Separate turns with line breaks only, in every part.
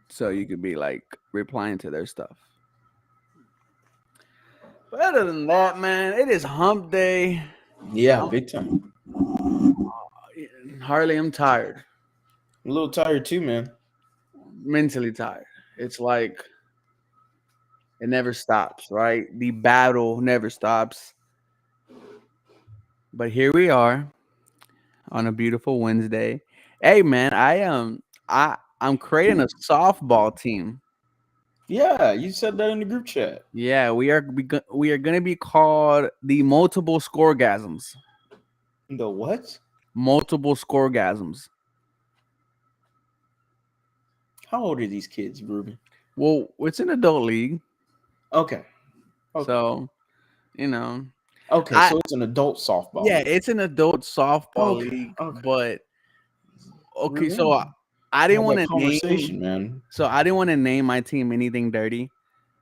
so you could be like replying to their stuff. But other than that, man, it is hump day.
Yeah,
I'm
big time.
Harley, I'm tired,
I'm a little tired too, man.
mentally tired. It's like it never stops, right? The battle never stops. But here we are on a beautiful Wednesday. Hey, man, I'm creating a softball team.
Yeah, you said that in the group chat.
Yeah, we are gonna be called the multiple scoregasms.
The what?
Multiple scoregasms.
How old are these kids, Ruben?
Well, it's an adult league,
Okay. Okay.
so you know,
Okay,
I
so it's an adult softball
yeah,
league.
it's an adult softball
Okay.
league,
Okay.
but okay, so
Ruben,
I didn't
have
want
that
to name,
conversation, man.
so I didn't want to name my team anything dirty,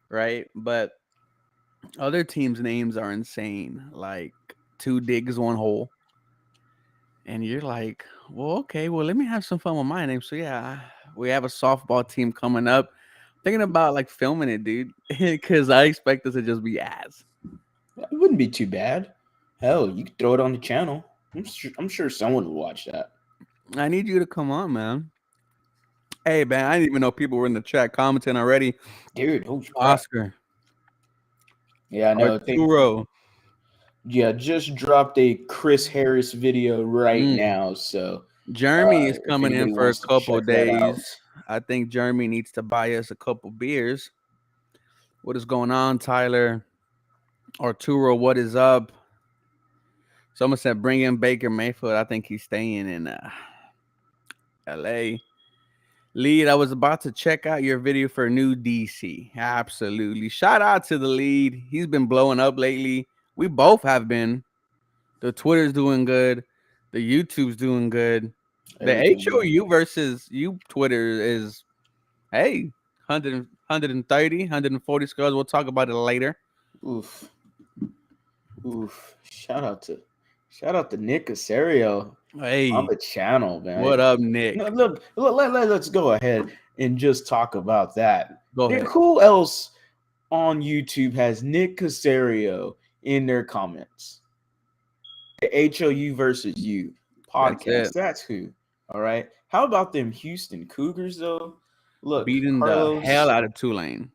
right? But other teams' names are insane, like two digs, one hole, and you're like, well, okay, well, let me have some fun with my name. So yeah, we have a softball team coming up. Thinking about like filming it, dude, because I expect this to just be ass.
It wouldn't be too bad. Hell, you could throw it on the channel. I'm sure someone would watch that.
I need you to come on, man. Hey, man, I didn't even know people were in the chat commenting already.
Dude, holy crap.
Oscar,
Yeah, I know.
Arturo,
Yeah, just dropped a Chris Harris video right
mm.
now. So
Jeremy is
if
coming in
anybody
for a
wants to
couple
check that out,
days. I think Jeremy needs to buy us a couple beers. What is going on, Tyler? Arturo, what is up? Someone said bring in Baker Mayfield. I think he's staying in LA. Lead, I was about to check out your video for new DC. Absolutely. Shout out to the lead. He's been blowing up lately. We both have been. The Twitter's doing good. The YouTube's doing good. The
everything.
HOU versus you Twitter is, hey, 130, scores. We'll talk about it later.
Oof, oof. Shout out to Nick Casario on
Hey,
the channel, man.
what up,
No,
Nick?
look, let's go ahead and just talk about that.
Go ahead.
Who else on YouTube has Nick Casario in their comments? The HOU versus you
That's
podcast.
it.
That's who. All right. How about them Houston Cougars though? Look,
Beating the hell
Carlos.
out of Tulane.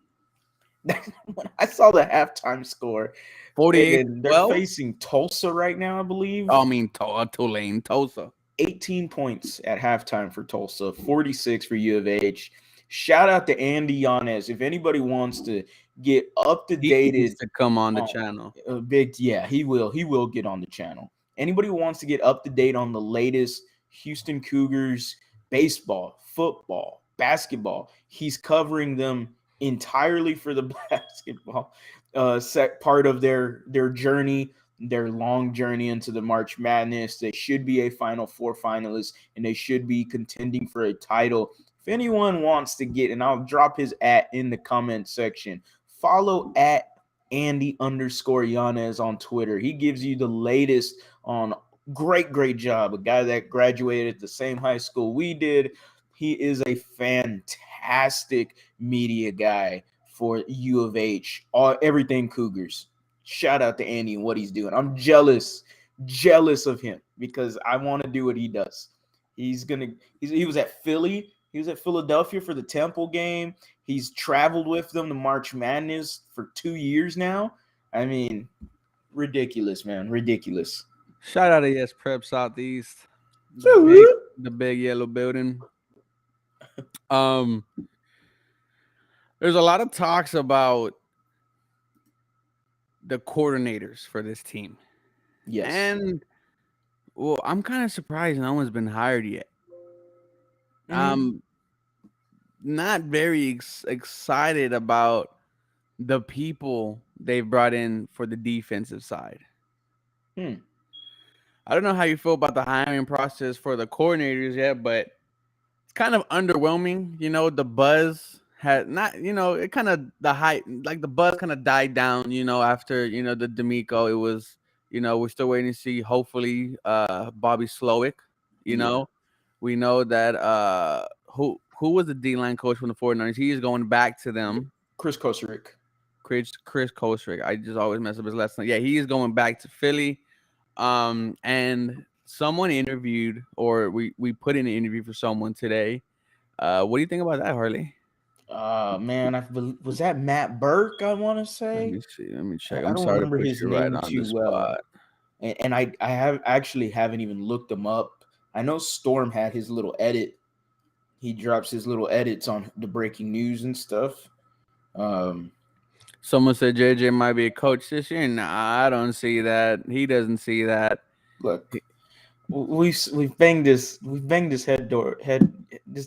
When I saw the halftime score,
48
and they're
12.
facing Tulsa right now, I believe.
I mean, Tulane, Tulsa.
18 points at halftime for Tulsa, 46 for U of H. Shout out to Andy Yanez. If anybody wants to get up to
He needs
dated
to come on the
on
channel.
yeah, he will. He will get on the channel. Anybody who wants to get up to date on the latest Houston Cougars baseball, football, basketball, he's covering them entirely for the basketball part of their journey, their long journey into the March Madness. They should be a Final Four finalist, and they should be contending for a title. If anyone wants to get, and I'll drop his @ in the comment section, follow at Andy_Yanez on Twitter. He gives you the latest on great job. A guy that graduated at the same high school we did. He is a fantastic media guy for U of H. Everything Cougars. Shout out to Andy and what he's doing. I'm jealous of him because I want to do what he does. He was at Philly. He was at Philadelphia for the Temple game. He's traveled with them to March Madness for 2 years now. I mean, ridiculous, man. Ridiculous.
Shout out to Yes Prep Southeast, the big yellow building. Um, there's a lot of talks about the coordinators for this team,
Yes.
and well, I'm kind of surprised no one's been hired yet.
Mhm.
I'm not very excited about the people they've brought in for the defensive side.
Hmm.
I don't know how you feel about the hiring process for the coordinators yet, but it's kind of underwhelming. The buzz had not, it kind of the hype, like the buzz kind of died down, after, the D'Amico. It was, we're still waiting to see, hopefully, Bobby Slowick, you
Yeah.
know. We know that who was the D-line coach from the 49ers? He is going back to them.
Chris Kosarick.
Chris Kosrick. I just always mess up his last name. Yeah, he is going back to Philly. And someone interviewed, or we put in an interview for someone today. What do you think about that, Harley?
Man, was that Matt Burke? I want to
Let
say.
me see. Let me check.
I
I'm
don't
sorry to
remember
put
his
you right
name
on the
too well,
spot.
and I haven't even looked him up. I know Storm had his little edit. He drops his little edits on the breaking news and stuff. Um,
Someone said JJ might be a coach this year. Nah, I don't see that. He doesn't see that.
Look, we've banged this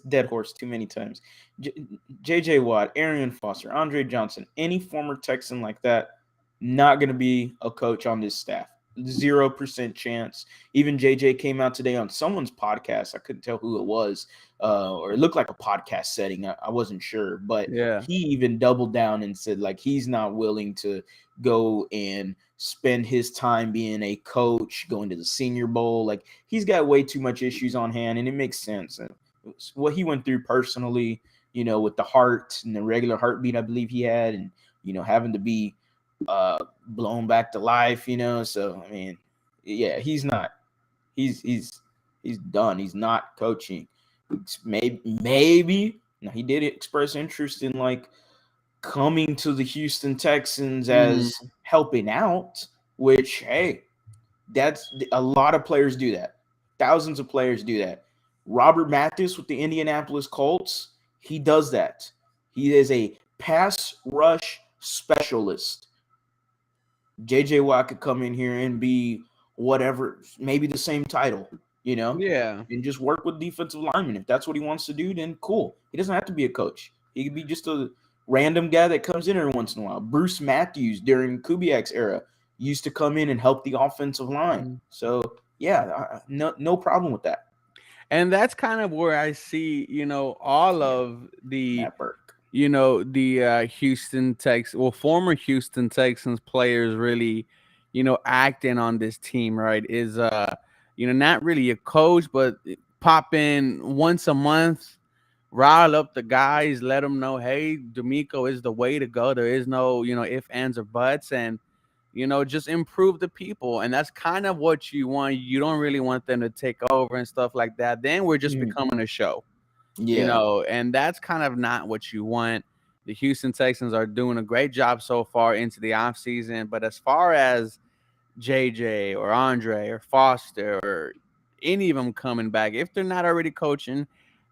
dead horse too many times. J.J. Watt, Arian Foster, Andre Johnson, any former Texan like that, not going to be a coach on this staff. 0% chance. Even JJ came out today on someone's podcast. I couldn't tell who it was, or it looked like a podcast setting. I wasn't sure, but
Yeah.
he even doubled down and said like he's not willing to go and spend his time being a coach, going to the Senior Bowl. Like he's got way too much issues on hand, and it makes sense. And what he went through personally, with the heart and the regular heartbeat, I believe he had, and having to be blown back to life. So I mean, yeah, he's not. He's done. He's not coaching. Maybe now he did express interest in like coming to the Houston Texans
Mm,
as helping out, which, hey, that's a lot of players do that. Thousands of players do that. Robert Mathis with the Indianapolis Colts, he does that. He is a pass rush specialist. JJ Watt could come in here and be whatever, maybe the same title,
yeah.
and just work with defensive linemen. If that's what he wants to do, then cool. He doesn't have to be a coach. He could be just a random guy that comes in every once in a while. Bruce Matthews during Kubiak's era used to come in and help the offensive line.
Mm.
So yeah, no problem with that.
And that's kind of where I see, all
Yeah,
of the
Matt Burke.
Houston former Houston Texans players really, acting on this team, right? Is not really a coach, but pop in once a month, rile up the guys, let them know, hey, D'Amico is the way to go. There is no, if, ands, or buts, and just improve the people. And that's kind of what you want. You don't really want them to take over and stuff like that. Then we're just
Mhm.
becoming a show,
Yeah.
and that's kind of not what you want. The Houston Texans are doing a great job so far into the offseason. But as far as JJ or Andre or Foster or any of them coming back, if they're not already coaching,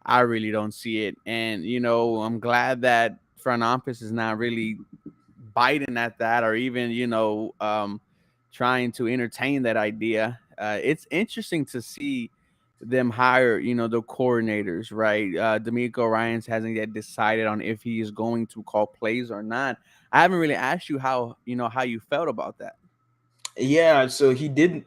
I really don't see it. And, I'm glad that front office is not really biting at that, or even, trying to entertain that idea. It's interesting to see them hire, the coordinators, right? D'Amico Ryans hasn't yet decided on if he is going to call plays or not. I haven't really asked you how you felt about that.
Yeah, so he didn't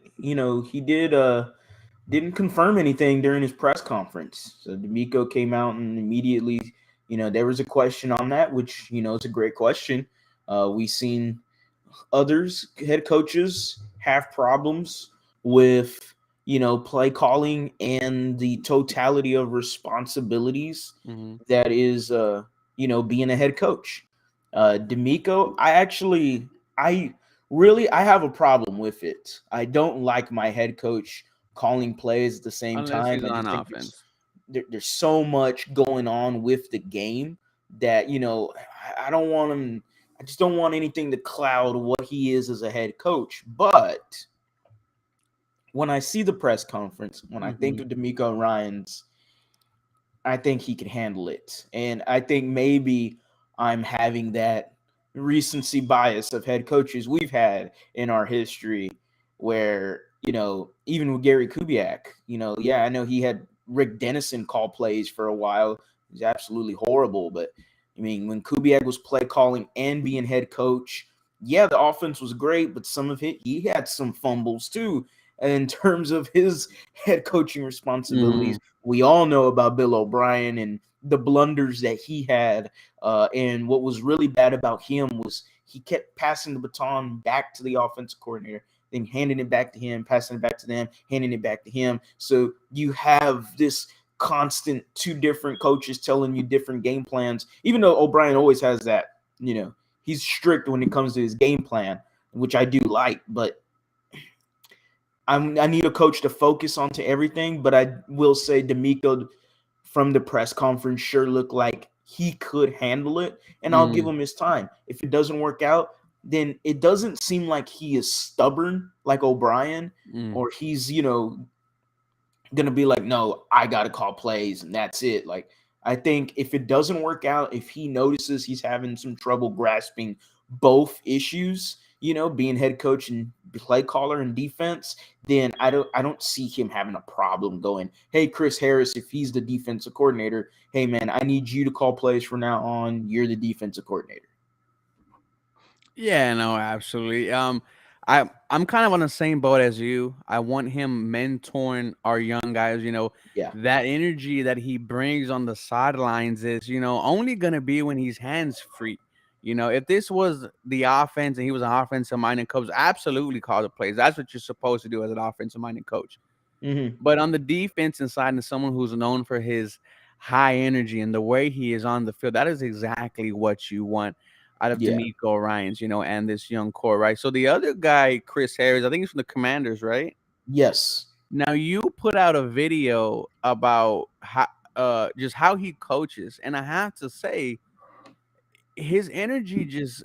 confirm anything during his press conference. So D'Amico came out and immediately, there was a question on that, which, is a great question. We've seen others, head coaches, have problems with, play calling and the totality of responsibilities
Mm-hmm.
that is, being a head coach. D'Amico, I have a problem with it. I don't like my head coach calling plays at the same
Unless
time.
he's
I
on
just think
offense.
there's so much going on with the game that I don't want him. I just don't want anything to cloud what he is as a head coach. But when I see the press conference, when I think
Mm-hmm.
of D'Amico Ryans, I think he can handle it. And I think maybe I'm having that recency bias of head coaches we've had in our history where, even with Gary Kubiak, yeah, I know he had Rick Dennison call plays for a while. It was absolutely horrible. But I mean, when Kubiak was play calling and being head coach, yeah, the offense was great, but some of it, he had some fumbles too in terms of his head coaching
Mm-hmm.
responsibilities. We all know about Bill O'Brien and the blunders that he had. And what was really bad about him was he kept passing the baton back to the offensive coordinator, then handing it back to him, passing it back to them, handing it back to him. So you have this constant two different coaches telling you different game plans, even though O'Brien always has that, he's strict when it comes to his game plan, which I do like, but I need a coach to focus onto everything. But I will say DeMeco from the press conference sure looked like he could handle it, and I'll give
Mm,
him his time. If it doesn't work out, then it doesn't seem like he is stubborn like O'Brien,
mm.
or he's, gonna be like, no, I gotta call plays and that's it. Like, I think if it doesn't work out, if he notices he's having some trouble grasping both issues, being head coach and play caller and defense, then I don't see him having a problem going, hey, Chris Harris, if he's the defensive coordinator, hey man, I need you to call plays from now on. You're the defensive coordinator.
Yeah, no, absolutely. I'm kind of on the same boat as you. I want him mentoring our young guys.
Yeah.
That energy that he brings on the sidelines is, only gonna be when he's hands free. If this was the offense and he was an offensive minded coach, absolutely call the plays. That's what you're supposed to do as an offensive minded coach.
Mm-hmm.
But on the defensive side, and someone who's known for his high energy and the way he is on the field, that is exactly what you want out of
Yeah.
D'Amico Ryans, and this young core, right? So the other guy, Chris Harris, I think he's from the Commanders, right?
Yes.
Now you put out a video about just how he coaches, and I have to say, his energy just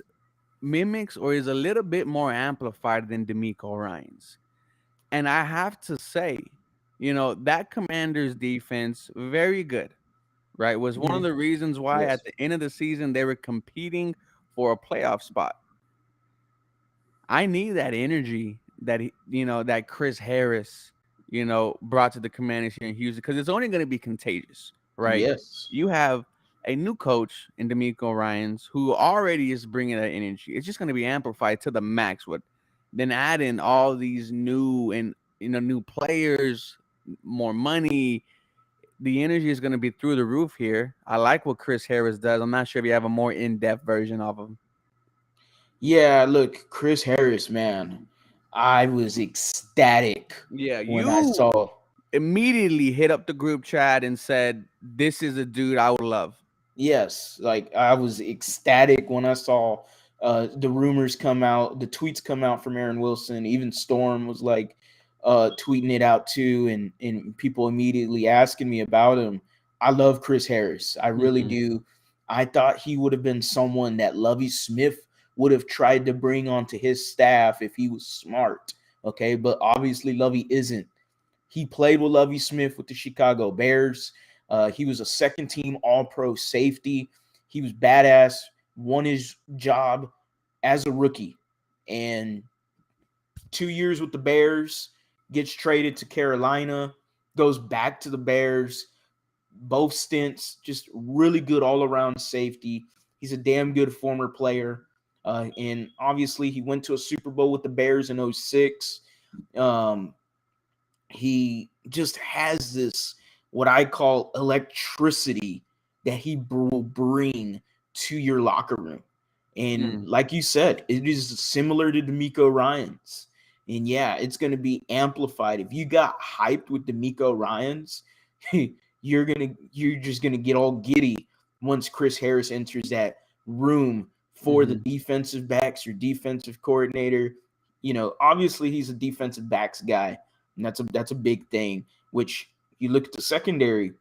mimics or is a little bit more amplified than D'Amico Ryans. And I have to say, that Commanders defense, very good, right? Was one of
Mm-hmm.
the reasons why
Yes.
at the end of the season they were competing for a playoff spot. I need that energy that that Chris Harris, brought to the Commanders here in Houston, because it's only going to be contagious, right?
Yes.
You have a new coach in D'Amico Ryans who already is bringing that energy. It's just going to be amplified to the max. With then add in all these new and new players, more money. The energy is going to be through the roof here. I like what Chris Harris does. I'm not sure if you have a more in-depth version of him.
Yeah, look, Chris Harris, man, I was ecstatic
Yeah,
when I
you
saw.
immediately hit up the group chat and said, "This is a dude I would love."
Yes, like I was ecstatic when I saw the rumors come out, the tweets come out from Aaron Wilson. Even Storm was like tweeting it out too, and people immediately asking me about him. I love Chris Harris, I really
Mhm.
do. I thought he would have been someone that Lovie Smith would have tried to bring onto his staff if he was smart. Okay, but obviously Lovie isn't. He played with Lovie Smith with the Chicago Bears. He was a second team All Pro safety. He was badass, won his job as a rookie. And 2 years with the Bears, gets traded to Carolina, goes back to the Bears. Both stints, just really good all around safety. He's a damn good former player. And obviously, he went to a Super Bowl with the Bears in '06. Um, he just has this what I call electricity that he will bring to your locker room. And
Mm.
like you said, it is similar to D'Amico Ryans. And yeah, it's going to be amplified. If you got hyped with D'Amico Ryans, you're just gonna get all giddy once Chris Harris enters that room for the
Mhm.
defensive backs, your defensive coordinator. Obviously he's a defensive backs guy, and that's a big thing. Which you look at the secondary,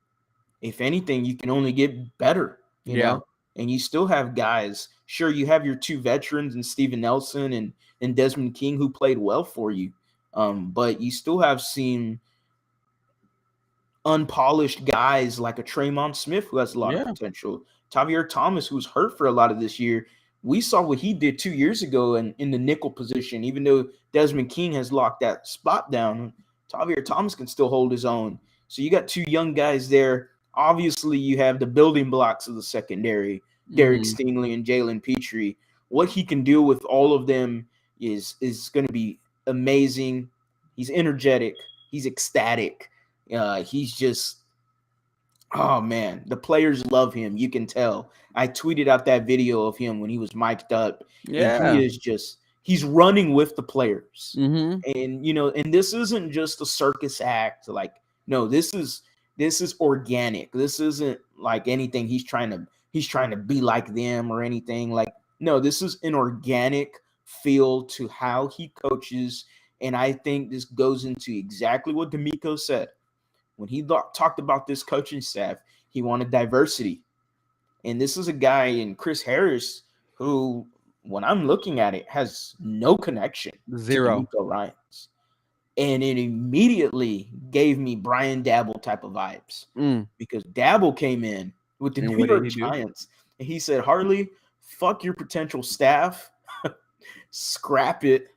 if anything, you can only get better,
Yeah.
and you still have guys. Sure, you have your two veterans and Steven Nelson and Desmond King who played well for you, but you still have seen unpolished guys like a Traymon Smith who has a lot of
Yeah.
potential. Tavier Thomas, who's hurt for a lot of this year. We saw what he did 2 years ago in the nickel position. Even though Desmond King has locked that spot down, Tavier Thomas can still hold his own. So you got two young guys there. Obviously, you have the building blocks of the secondary, Derek
Mhm.
Stingley and Jalen Petrie. What he can do with all of them is going to be amazing. He's energetic. He's ecstatic. He's just, oh man, the players love him. You can tell. I tweeted out that video of him when he was mic'd up, and he
Yeah.
is just, he's running with the players.
Mhm.
And this isn't just a circus act. Like, no, this is This is organic. This isn't like anything he's trying to be like them or anything. Like, no, this is an organic feel to how he coaches. And I think this goes into exactly what D'Amico said. When he talked about this coaching staff, he wanted diversity. And this is a guy in Chris Harris who, when I'm looking at it, has no connection to
Zero.
D'Amico Ryans. And it immediately gave me Brian Dabble type of vibes
Mm.
because Dabble came in with the
And
New
what did
York
he do?
Giants and he said, Harley, fuck your potential staff, scrap it.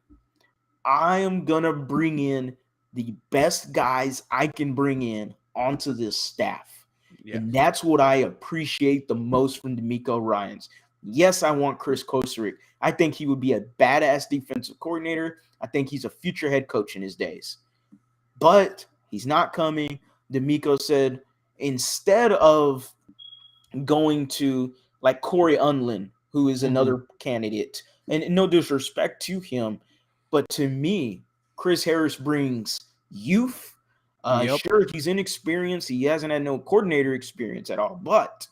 I am going to bring in the best guys I can bring in onto this staff.
Yes.
And that's what I appreciate the most from D'Amico Ryans. Yes, I want Chris Kosarick. I think he would be a badass defensive coordinator. I think he's a future head coach in his days. But he's not coming. D'Amico said, instead of going to like Corey Unlin, who is another candidate, and no disrespect to him, but to me, Chris Harris brings youth.
Yep.
Sure, he's inexperienced. He hasn't had no coordinator experience at all, but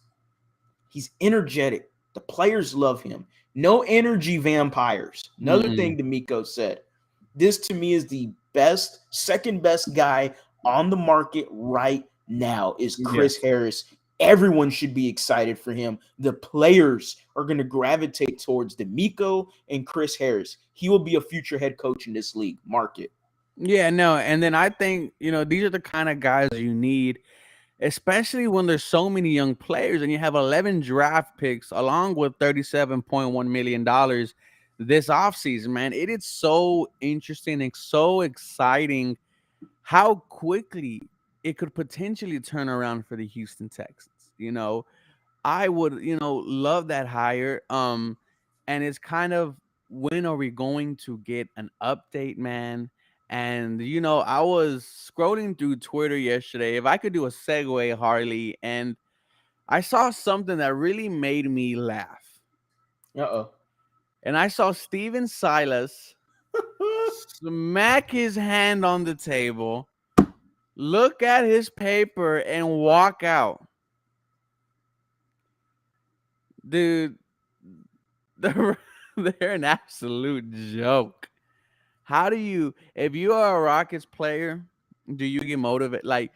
he's energetic. The players love him. No energy vampires. Another thing D'Amico said. This to me is the best, second best guy on the market right now is Chris Harris. Everyone should be excited for him. The players are going to gravitate towards D'Amico and Chris Harris. He will be a future head coach in this league. Mark it.
Yeah, no. And then I think, these are the kind of guys you need, especially when there's so many young players and you have 11 draft picks along with $37.1 million this offseason, man. It is so interesting and so exciting how quickly it could potentially turn around for the Houston Texans. I would, love that hire. And it's kind of, when are we going to get an update, man? And I was scrolling through Twitter yesterday. If I could do a segue, Harley, and I saw something that really made me laugh.
Uh-oh.
And I saw Steven Silas smack his hand on the table, look at his paper, and walk out. Dude, they're an absolute joke. How do you, if you are a Rockets player, do you get motivated? Like,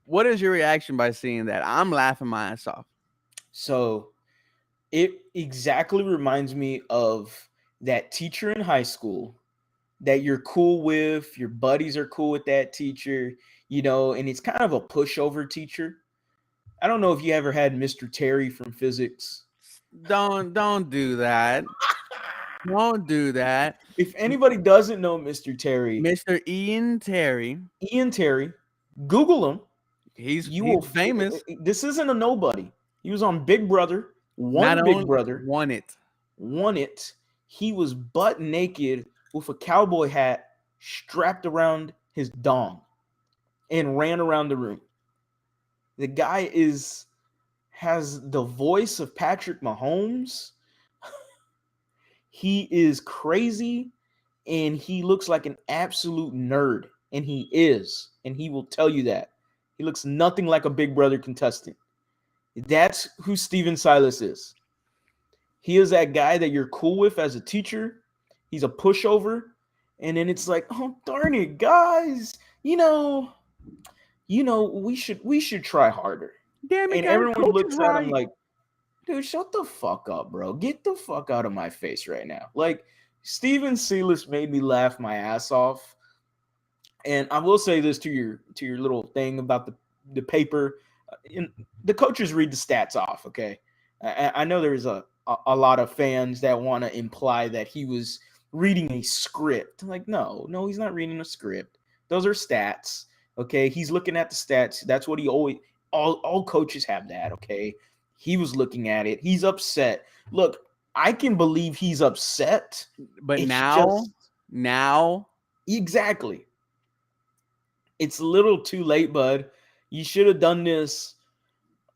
what is your reaction by seeing that? I'm laughing my ass off.
So it exactly reminds me of that teacher in high school that you're cool with. Your buddies are cool with that teacher, and it's kind of a pushover teacher. I don't know if you ever had Mr. Terry from physics.
Don't do that. Don't do that.
If anybody doesn't know Mr. Terry,
Mr. Ian Terry.
Ian Terry, Google him.
He's
will
famous.
This isn't a nobody. He was on Big Brother.
Not
Big
only
Brother.
won it.
He was butt naked with a cowboy hat strapped around his dong and ran around the room. The guy has the voice of Patrick Mahomes. He is crazy and he looks like an absolute nerd. And he is. And he will tell you that. He looks nothing like a Big Brother contestant. That's who Steven Silas is. He is that guy that you're cool with as a teacher. He's a pushover. And then it's like, oh, darn it, guys. We should try harder.
Damn it,
And
guys,
everyone looks at
right.
him like, dude, shut the fuck up, bro. Get the fuck out of my face right now. Like, Steven Silas made me laugh my ass off. And I will say this to your little thing about the paper. The coaches read the stats off, okay? I know there's a lot of fans that want to imply that he was reading a script. Like, no, he's not reading a script. Those are stats, okay? He's looking at the stats. That's what he always – all coaches have that, okay? He was looking at it. He's upset. Look, I can believe he's upset.
But now
exactly. It's a little too late, bud. You should have done this.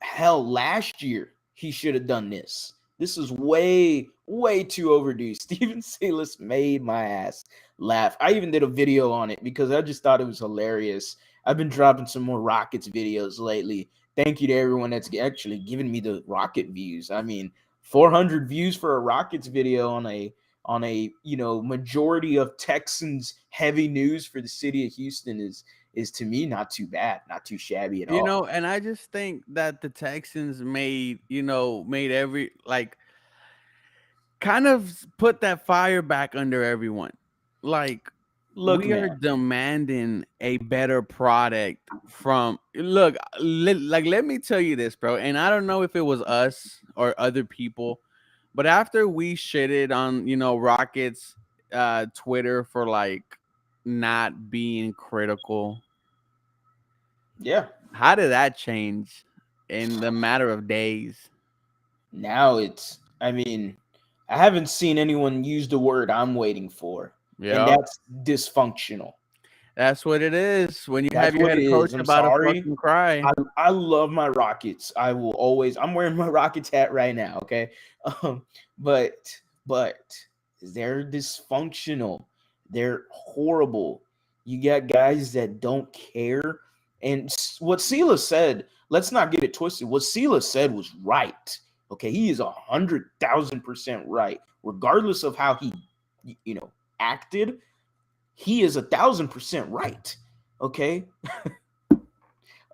Hell, last year he should have done this. This is way, way too overdue. Steven Silas made my ass laugh. I even did a video on it because I just thought it was hilarious. I've been dropping some more Rockets videos lately. Thank you to everyone that's actually given me the Rocket views. I mean, 400 views for a Rockets video on a majority of Texans heavy news for the city of Houston is to me not too bad, not too shabby at all.
And I just think that the Texans made every like kind of put that fire back under everyone. Like
Look,
we are
man.
demanding a better product from look, let me tell you this, bro. And I don't know if it was us or other people, but after we shitted on, Rockets Twitter for like not being critical,
Yeah.
how did that change in the matter of days?
Now I mean, I haven't seen anyone use the word I'm waiting for, and
Yeah.
that's dysfunctional.
That's what it is when you
That's
have your
what
head
it
coach
is. I'm
about to
sorry.
fucking cry.
I love my Rockets. I will always. I'm wearing my Rockets hat right now. Okay, um, but but they're dysfunctional. They're horrible. You got guys that don't care. And what Sela said, let's not get it twisted. What Sela said was right. Okay, he is 100,000% right. Regardless of how he, acted, he is 1,000% right. Okay,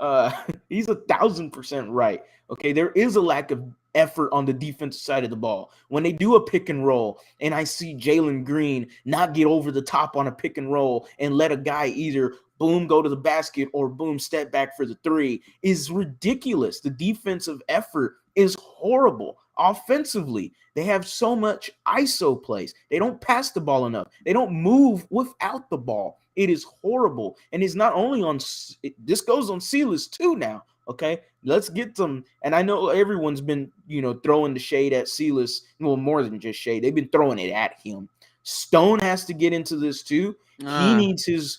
uh, he's 1,000% right. Okay, there is a lack of effort on the defensive side of the ball. When they do a pick and roll, and I see Jalen Green not get over the top on a pick and roll and let a guy either boom go to the basket or boom step back for the three, is ridiculous. The defensive effort is horrible. Offensively, they have so much ISO plays. They don't pass the ball enough. They don't move without the ball. It is horrible. And it's not only on this goes on Silas too now. Okay. Let's get them. And I know everyone's been, throwing the shade at Silas. Well, more than just shade. They've been throwing it at him. Stone has to get into this too. He
Uh,
needs his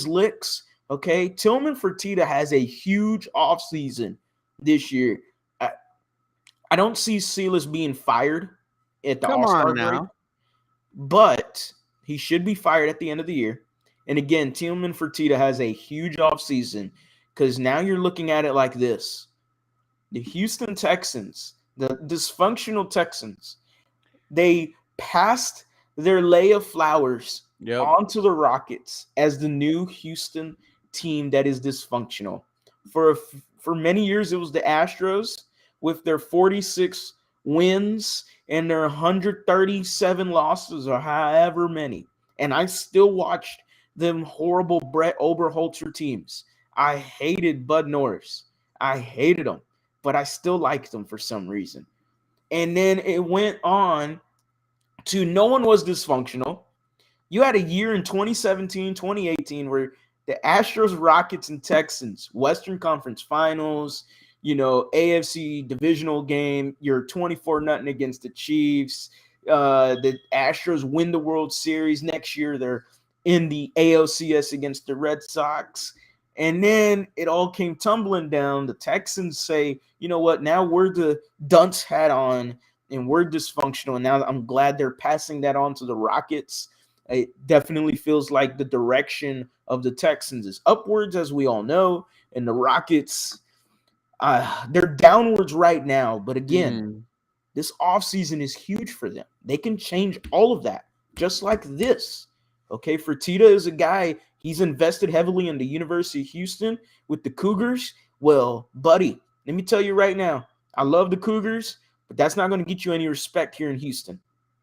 licks. Okay. Tillman Fertitta has a huge offseason this year. I don't see Silas being fired at the
Come
All-Star
on
break,
now.
but he should be fired at the end of the year. And again, Tillman Fertitta has a huge offseason because now you're looking at it like this. The Houston Texans, the dysfunctional Texans, they passed their lay of flowers
Yep.
onto the Rockets as the new Houston team that is dysfunctional. For many years, it was the Astros with their 46 wins and their 137 losses or however many. And I still watched them horrible Brett Oberholzer teams. I hated Bud Norris. I hated him, but I still liked them for some reason. And then it went on to no one was dysfunctional. You had a year in 2017, 2018 where the Astros, Rockets, and Texans, Western Conference Finals, AFC divisional game, you're 24-0 against the Chiefs. The Astros win the World Series. Next year, they're in the ALCS against the Red Sox. And then it all came tumbling down. The Texans say, you know what, now we're the dunce hat on and we're dysfunctional. And now I'm glad they're passing that on to the Rockets. It definitely feels like the direction of the Texans is upwards, as we all know. And the Rockets, they're downwards right now. But again,
Mm.
this offseason is huge for them. They can change all of that, just like this. Okay, Fertitta is a guy, he's invested heavily in the University of Houston with the Cougars. Well, buddy, let me tell you right now, I love the Cougars, but that's not going to get you any respect here in Houston.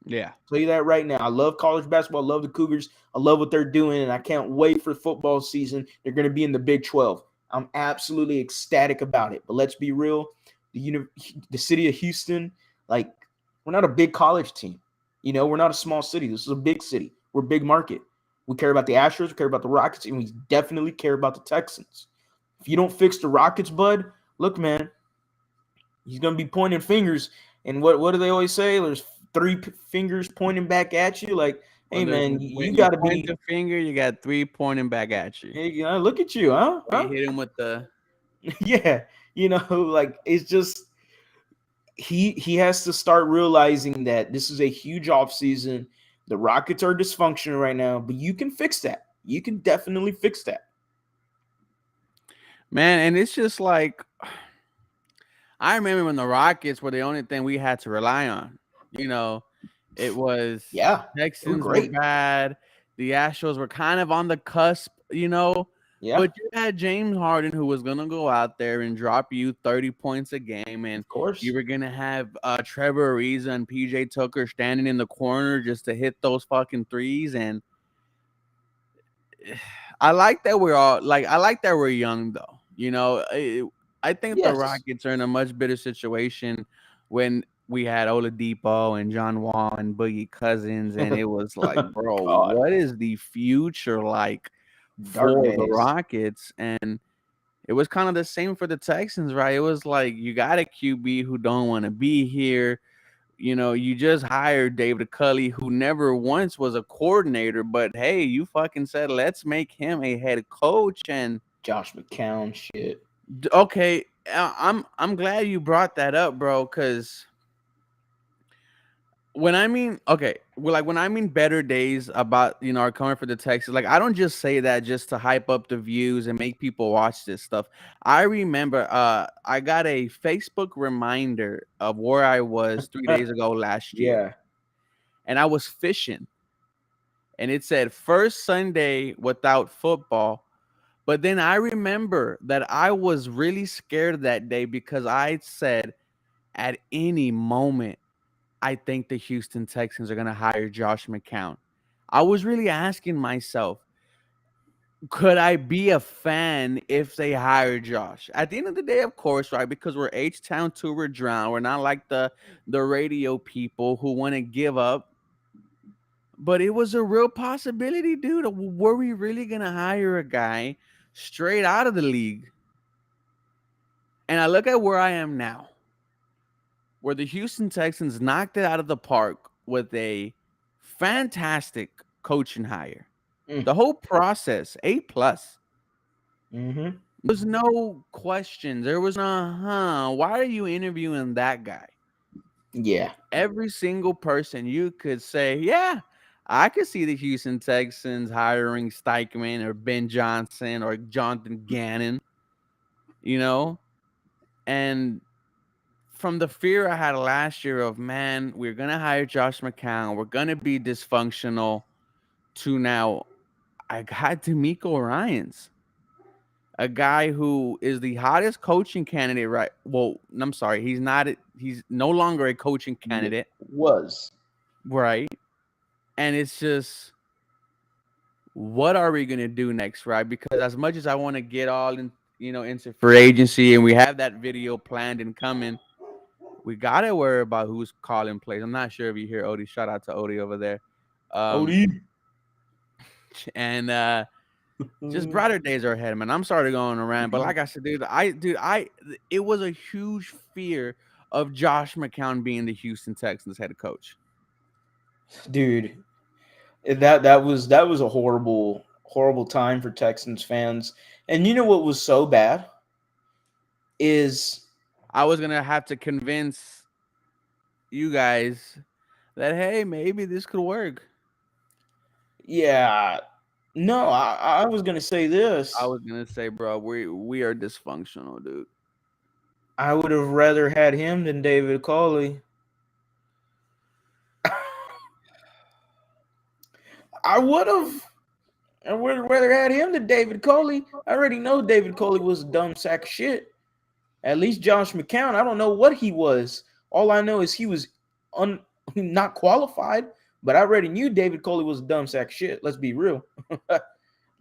Yeah.
I'll tell you that right now. I love college basketball. I love the Cougars. I love what they're doing, and I can't wait for football season. They're going to be in the Big 12. I'm absolutely ecstatic about it. But let's be real. The city of Houston, like, we're not a big college team. We're not a small city. This is a big city. We're a big market. We care about the Astros. We care about the Rockets, and we definitely care about the Texans. If you don't fix the Rockets, bud, look, man, he's going to be pointing fingers. And what do they always say? There's three fingers pointing back at you. Like, hey, man,
When
you
you
got to
point
be.
the finger, you got three pointing back at you.
Hey, look at you, huh?
Or you hit him with the
Yeah, like it's just he has to start realizing that this is a huge offseason. The Rockets are dysfunctional right now, but you can fix that. You can definitely fix that.
man. And it's just like I remember when the Rockets were the only thing we had to rely on. You know, it was
Yeah, they were
Texans were
great.
bad, the Astros were kind of on the cusp,
Yeah,
but you had James Harden who was gonna go out there and drop you 30 points a game, and
of
you
course.
were gonna have Trevor Ariza and PJ Tucker standing in the corner just to hit those fucking threes. And I like that we're all like I like that we're young though. I think the
Yes.
Rockets are in a much better situation when we had Oladipo and John Wall and Boogie Cousins, and it was like, bro,
God,
what is the future like
dark
for the
days.
Rockets? And it was kind of the same for the Texans, right? It was like you got a QB who don't want to be here. You just hired David Culley, who never once was a coordinator, but hey, you fucking said let's make him a head coach. And
Josh McCown shit.
okay, I'm glad you brought that up, bro, because when I mean better days about are coming for the Texans, like I don't just say that just to hype up the views and make people watch this stuff. I remember I got a Facebook reminder of where I was 3 days ago last year,
Yeah.
and I was fishing, and it said first Sunday without football. But then I remember that I was really scared that day because I said at any moment I think the Houston Texans are going to hire Josh McCown. I was really asking myself, could I be a fan if they hire Josh? At the end of the day, of course, right? Because we're H Town 2, we're drowned. We're not like the radio people who want to give up. But it was a real possibility, dude. Were we really gonna hire a guy straight out of the league? And I look at where I am now, where the Houston Texans knocked it out of the park with a fantastic coaching hire.
Mm.
The whole process, A+.
Mm-hmm.
There's no questions. There was no, why are you interviewing that guy?
Yeah.
Every single person you could say, yeah, I could see the Houston Texans hiring Steichman or Ben Johnson or Jonathan Gannon, you know? And from the fear I had last year of, man, we're going to hire Josh McCown, we're going to be dysfunctional, to now, I got D'Amico Ryans, a guy who is the hottest coaching candidate, right? Well, I'm sorry, he's no longer a coaching
Yeah.
candidate,
Was.
right? And it's just, what are we gonna do next, right? Because as much as I want to get all in, into free agency, and we have that video planned and coming, we gotta worry about who's calling plays. I'm not sure if you hear Odie. Shout out to Odie over there. Um,
Odie.
and just brighter days are ahead, man. I'm sorry to go on around, but like I said, it was a huge fear of Josh McCown being the Houston Texans head coach.
Dude, that was a horrible time for Texans fans. And you know what was so bad is
I was gonna have to convince you guys that hey, maybe this could work.
yeah. No, I was gonna say
I
this.
was gonna say, bro, we are dysfunctional, dude.
I would have rather had him than David Coley. I would have. I would have rather had him than David Coley. I already know David Coley was a dumb sack of shit. At least Josh McCown, I don't know what he was. All I know is he was not qualified. But I already knew David Coley was a dumb sack of shit. Let's be real.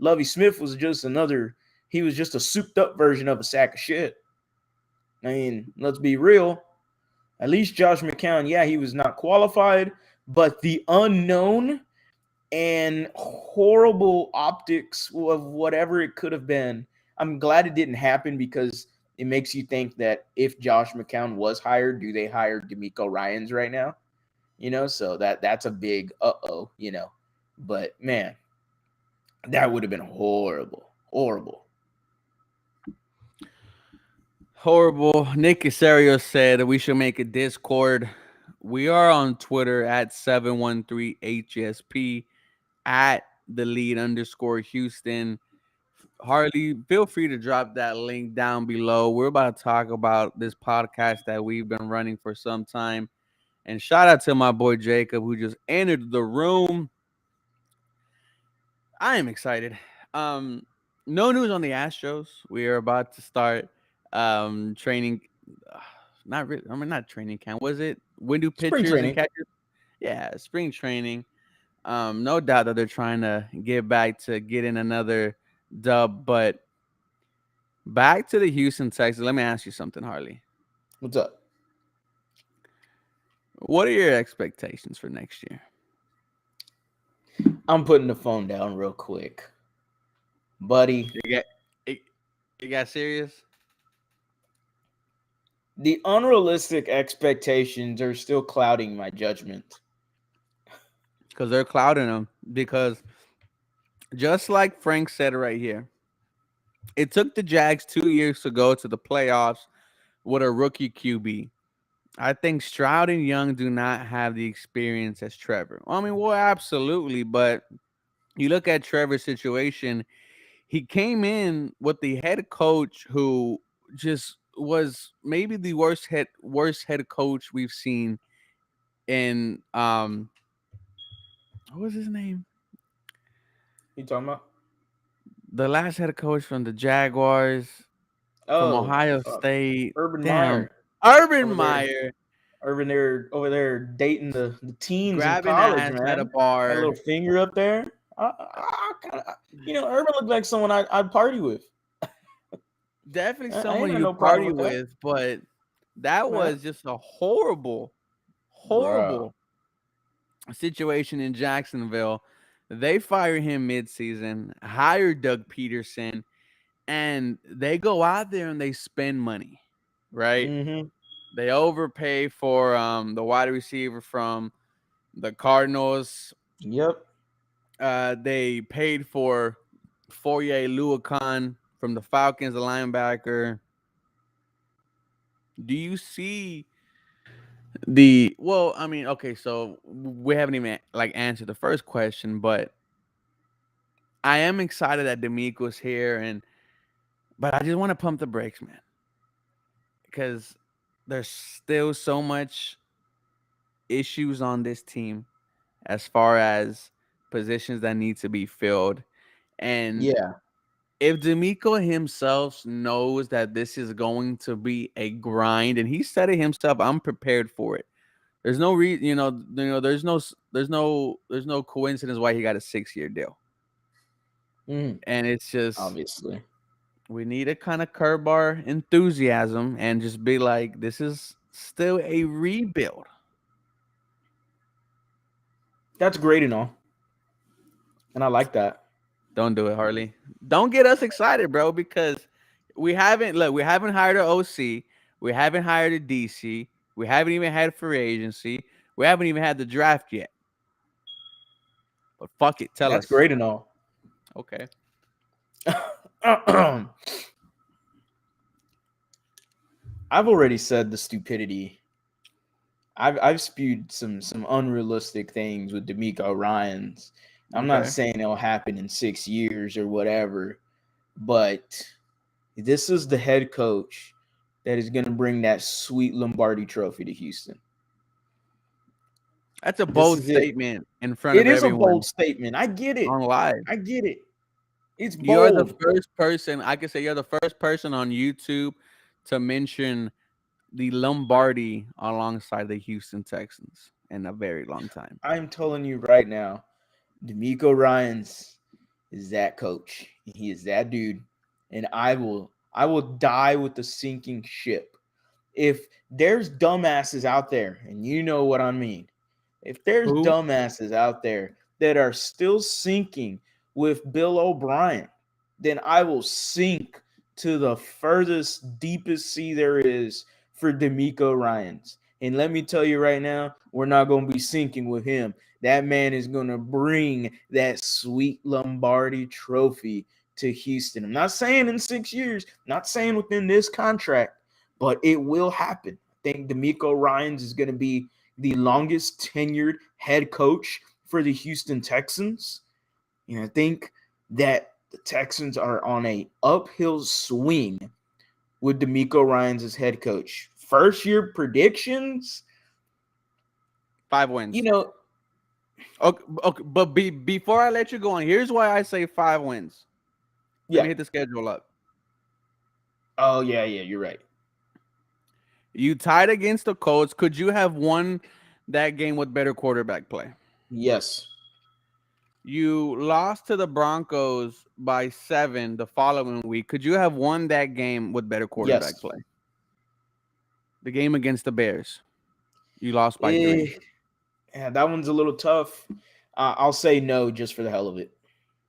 Lovey Smith was just another. He was just a souped up version of a sack of shit. I mean, let's be real. At least Josh McCown, yeah, he was not qualified, but the unknown and horrible optics of whatever it could have been. I'm glad it didn't happen because it makes you think that if Josh McCown was hired, do they hire D'Amico Ryans right now? So that's a big uh-oh. But man, that would have been horrible. Horrible.
Horrible. Nick Casario said we should make a Discord. We are on Twitter at 713HSP, at the lead _ Houston. Harley, feel free to drop that link down below. We're about to talk about this podcast that we've been running for some time. And shout out to my boy Jacob who just entered the room. I am excited. Um, no news on the Astros. We are about to start training. Not really. I mean, not training camp. Was it? When do
Spring
pitchers and
training.
catchers? Yeah, spring training. No doubt that they're trying to get back to getting another dub. But back to the Houston Texans. Let me ask you something, Harley.
What's up?
What are your expectations for next year?
I'm putting the phone down real quick, buddy.
You get it, it got serious
The unrealistic expectations are still clouding my judgment.
because they're clouding them. Because just like Frank said right here, it took the Jags 2 years to go to the playoffs with a rookie QB. I think Stroud and Young do not have the experience as Trevor. I mean, well, absolutely, but you look at Trevor's situation, he came in with the head coach who just was maybe the worst head coach we've seen in what was his name?
You talking about?
The last head coach from the Jaguars from
Oh,
Ohio State.
Urban
Damn.
Meyer
Urban
over there.
Meyer
Over there dating the teens in
grabbing
college,
ass at a
man. That
bar.
little finger up there. I kinda, Urban looked like someone I'd party with.
Definitely
I ain't
someone
got
you
no problem
party
with that,
with, but that
man.
was just a horrible,
Bro.
horrible situation in Jacksonville. They fire him midseason, hire Doug Peterson, and they go out there and they spend money, right?
Mm-hmm.
They overpay for the wide receiver from the Cardinals.
Yep.
They paid for Fourier Luacan from the Falcons, the linebacker. Do you see the well? I mean, okay, so we haven't even like answered the first question, but I am excited that D'Amico's here, and but I just want to pump the brakes, man, because there's still so much issues on this team as far as positions that need to be filled, and
Yeah.
if D'Amico himself knows that this is going to be a grind, and he said it himself, I'm prepared for it. There's no reason, there's no coincidence why he got a 6-year deal,
Mm,
and it's just
obviously.
we need to kind of curb our enthusiasm and just be like, this is still a rebuild.
That's great and all. And I like that.
Don't do it, Harley. Don't get us excited, bro, because we haven't hired an OC, we haven't hired a DC, we haven't even had free agency, we haven't even had the draft yet. But fuck it, tell
That's
us.
great and all.
Okay.
I've already said the stupidity. I've spewed some unrealistic things with D'Amico Ryans. I'm not
Okay.
saying it'll happen in 6 years or whatever, but this is the head coach that is going to bring that sweet Lombardi trophy to Houston.
That's a
This
bold
is it.
statement in front
It
of
is a bold
everyone
statement. I get it.
on live.
I get it. It's
You're the
bold.
first person, I can say you're the first person on YouTube to mention the Lombardi alongside the Houston Texans in a very long time.
I'm telling you right now, D'Amico Ryans is that coach. He is that dude. And I will die with the sinking ship. If there's dumbasses out there, and you know what I mean, if there's
Who?
dumbasses out there that are still sinking with Bill O'Brien, then I will sink to the furthest, deepest sea there is for D'Amico Ryans. And let me tell you right now, we're not going to be sinking with him. That man is going to bring that sweet Lombardi trophy to Houston. I'm not saying in 6 years, not saying within this contract, but it will happen. I think D'Amico Ryans is going to be the longest tenured head coach for the Houston Texans. And I think that the Texans are on a uphill swing with D'Amico Ryans as head coach. First year predictions,
5
you
wins.
know,
Okay, but before I let you go on, here's why I say 5 wins. Let
yeah.
me hit the schedule up.
Oh yeah, you're right.
You tied against the Colts. Could you have won that game with better quarterback play?
Yes.
You lost to the Broncos by 7 the following week. Could you have won that game with better quarterback
Yes.
play? The game against the Bears, you lost by 3.
Eh, yeah, that one's a little tough. I'll say no just for the hell of it.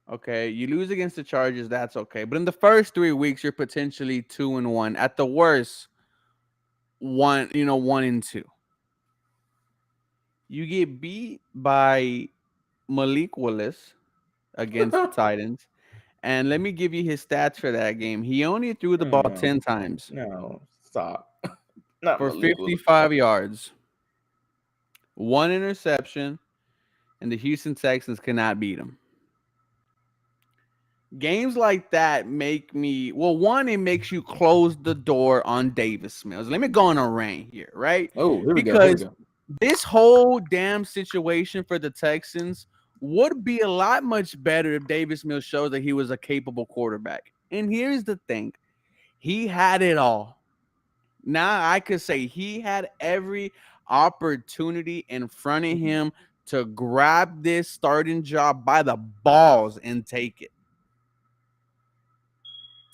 Okay, you lose against the Chargers, that's okay. But in the first 3 weeks, you're potentially 2-1. At the worst, 1-2. You get beat by Malik Willis against the Titans. And let me give you his stats for that game. He only threw the ball
No,
10 times
no, stop. Not
for
Malik Willis.
55 yards, 1 interception, and the Houston Texans cannot beat him. Games like that make me, well, one, it makes you close the door on Davis Mills. Let me go on a rant here, right?
Oh, here we go. Here we
Because
go.
this whole damn situation for the Texans would be a lot much better if Davis Mills shows that he was a capable quarterback. And here's the thing. He had it all. Now I could say he had every opportunity in front of him to grab this starting job by the balls and take it.